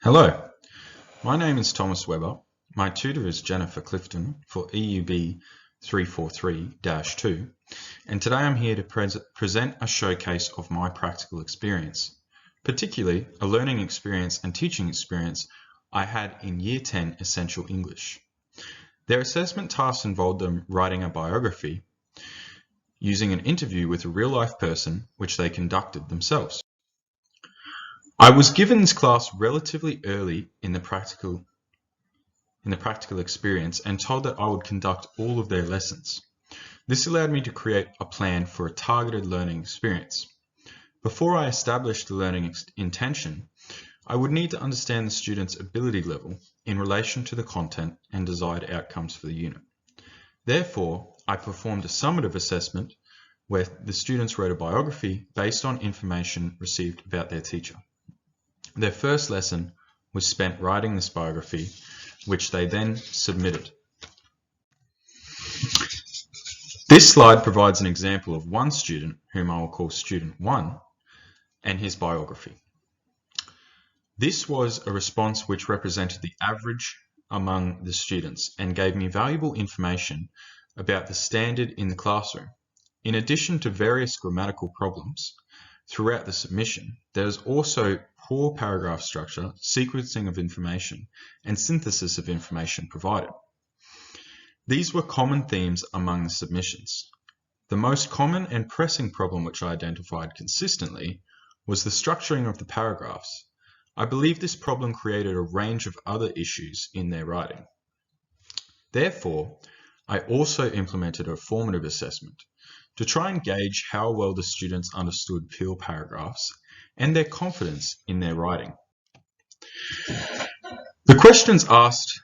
Hello, my name is Thomas Webber. My tutor is Jennifer Clifton for EUB 343-2, and today I'm here to present a showcase of my practical experience, particularly a learning experience and teaching experience I had in Year 10 Essential English. Their assessment tasks involved them writing a biography using an interview with a real-life person which they conducted themselves. I was given this class relatively early in the practical experience and told that I would conduct all of their lessons. This allowed me to create a plan for a targeted learning experience. Before I established the learning intention, I would need to understand the student's ability level in relation to the content and desired outcomes for the unit. Therefore, I performed a summative assessment where the students wrote a biography based on information received about their teacher. Their first lesson was spent writing this biography, which they then submitted. This slide provides an example of one student, whom I will call Student 1, and his biography. This was a response which represented the average among the students and gave me valuable information about the standard in the classroom. In addition to various grammatical problems throughout the submission, there is also poor paragraph structure, sequencing of information, and synthesis of information provided. These were common themes among the submissions. The most common and pressing problem which I identified consistently was the structuring of the paragraphs. I believe this problem created a range of other issues in their writing. Therefore, I also implemented a formative assessment to try and gauge how well the students understood pure paragraphs and their confidence in their writing. The questions asked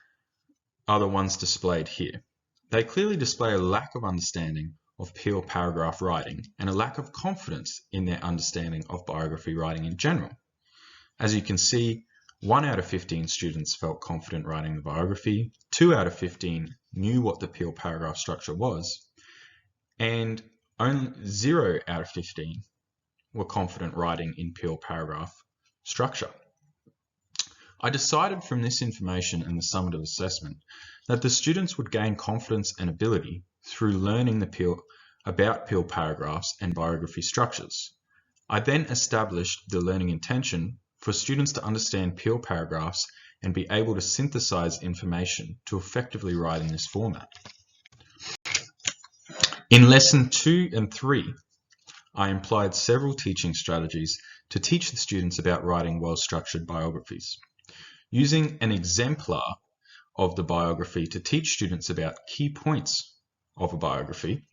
are the ones displayed here. They clearly display a lack of understanding of pure paragraph writing and a lack of confidence in their understanding of biography writing in general. As you can see, 1 out of 15 students felt confident writing the biography, 2 out of 15 knew what the pure paragraph structure was, and only 0 out of 15 were confident writing in pure paragraph structure. I decided from this information and the summative assessment that the students would gain confidence and ability through learning about pure paragraphs and biography structures. I then established the learning intention for students to understand pure paragraphs and be able to synthesize information to effectively write in this format. In Lesson 2 and 3, I employed several teaching strategies to teach the students about writing well-structured biographies. Using an exemplar of the biography to teach students about key points of a biography,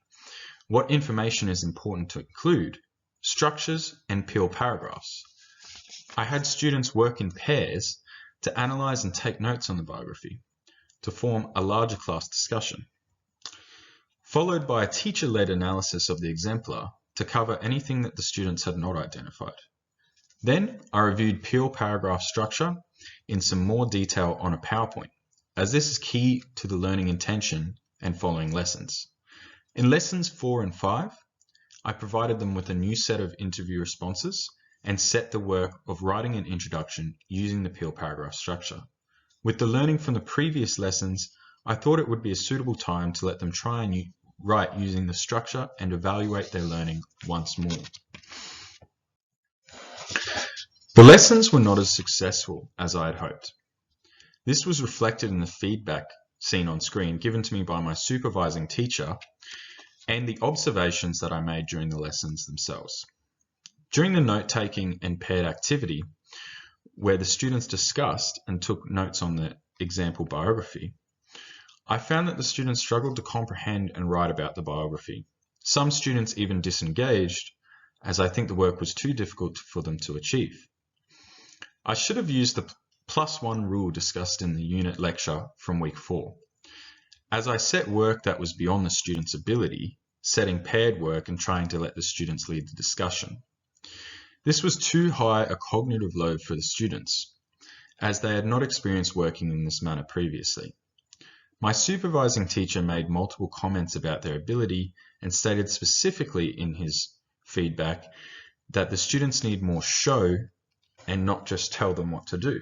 what information is important to include, structures and pure paragraphs. I had students work in pairs to analyze and take notes on the biography to form a larger class discussion, followed by a teacher-led analysis of the exemplar to cover anything that the students had not identified. Then I reviewed pure paragraph structure in some more detail on a PowerPoint, as this is key to the learning intention and following lessons. In Lessons 4 and 5, I provided them with a new set of interview responses and set the work of writing an introduction using the pure paragraph structure. With the learning from the previous lessons, I thought it would be a suitable time to let them try and write using the structure and evaluate their learning once more. The lessons were not as successful as I had hoped. This was reflected in the feedback seen on screen given to me by my supervising teacher and the observations that I made during the lessons themselves. During the note-taking and paired activity, where the students discussed and took notes on the example biography, I found that the students struggled to comprehend and write about the biography. Some students even disengaged, as I think the work was too difficult for them to achieve. I should have used the +1 rule discussed in the unit lecture from week 4, as I set work that was beyond the students' ability, setting paired work and trying to let the students lead the discussion. This was too high a cognitive load for the students, as they had not experienced working in this manner previously. My supervising teacher made multiple comments about their ability and stated specifically in his feedback that the students need more show and not just tell them what to do.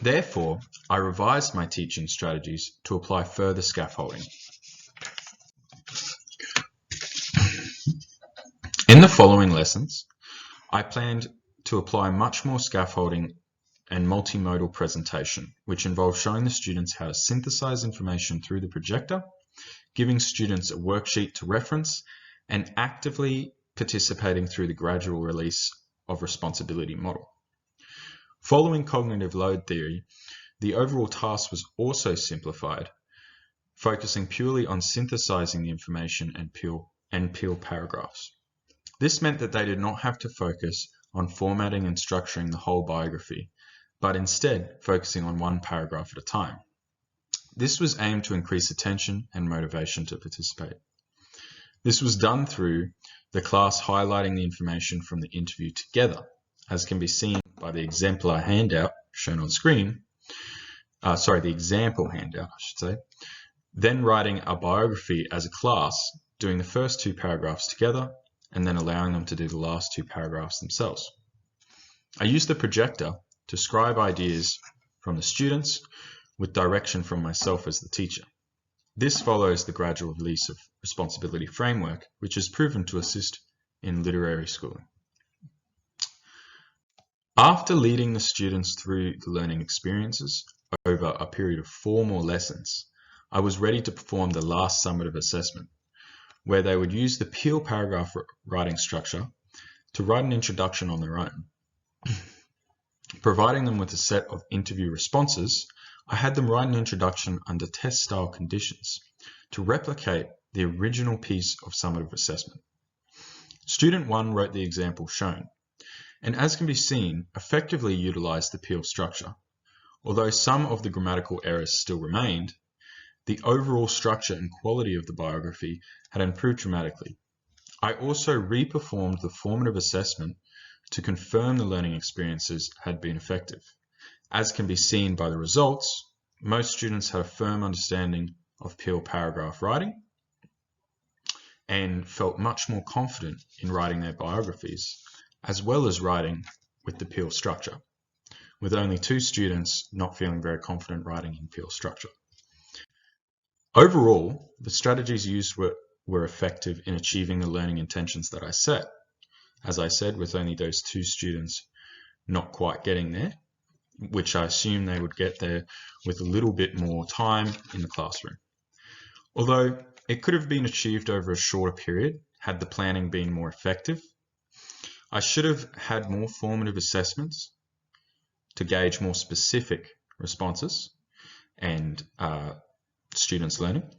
Therefore, I revised my teaching strategies to apply further scaffolding. In the following lessons, I planned to apply much more scaffolding and multimodal presentation, which involves showing the students how to synthesize information through the projector, giving students a worksheet to reference, and actively participating through the gradual release of responsibility model. Following cognitive load theory, the overall task was also simplified, focusing purely on synthesizing the information and peel paragraphs. This meant that they did not have to focus on formatting and structuring the whole biography, but instead focusing on one paragraph at a time. This was aimed to increase attention and motivation to participate. This was done through the class highlighting the information from the interview together, as can be seen by the exemplar handout shown on screen. The example handout, I should say. Then writing a biography as a class, doing the first 2 paragraphs together, and then allowing them to do the last 2 paragraphs themselves. I used the projector to scribe ideas from the students with direction from myself as the teacher. This follows the gradual release of responsibility framework, which has proven to assist in literary schooling. After leading the students through the learning experiences over a period of 4 more lessons, I was ready to perform the last summative assessment, where they would use the peel paragraph writing structure to write an introduction on their own. Providing them with a set of interview responses, I had them write an introduction under test-style conditions to replicate the original piece of summative assessment. Student 1 wrote the example shown, and as can be seen, effectively utilized the peel structure. Although some of the grammatical errors still remained, the overall structure and quality of the biography had improved dramatically. I also re-performed the formative assessment to confirm the learning experiences had been effective. As can be seen by the results, most students had a firm understanding of peel paragraph writing and felt much more confident in writing their biographies, as well as writing with the peel structure, with only 2 students not feeling very confident writing in peel structure. Overall, the strategies used were effective in achieving the learning intentions that I set. As I said, with only those 2 students not quite getting there, which I assume they would get there with a little bit more time in the classroom. Although it could have been achieved over a shorter period had the planning been more effective. I should have had more formative assessments to gauge more specific responses and students' learning.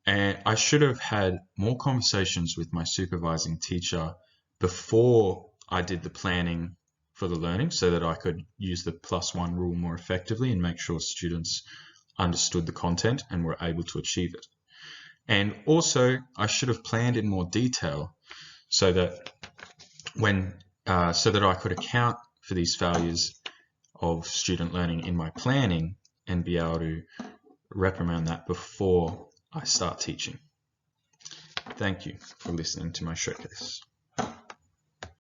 And I should have had more conversations with my supervising teacher before I did the planning for the learning, so that I could use the +1 rule more effectively and make sure students understood the content and were able to achieve it. And also, I should have planned in more detail so that I could account for these failures of student learning in my planning and be able to reprimand that before I start teaching. Thank you for listening to my showcase.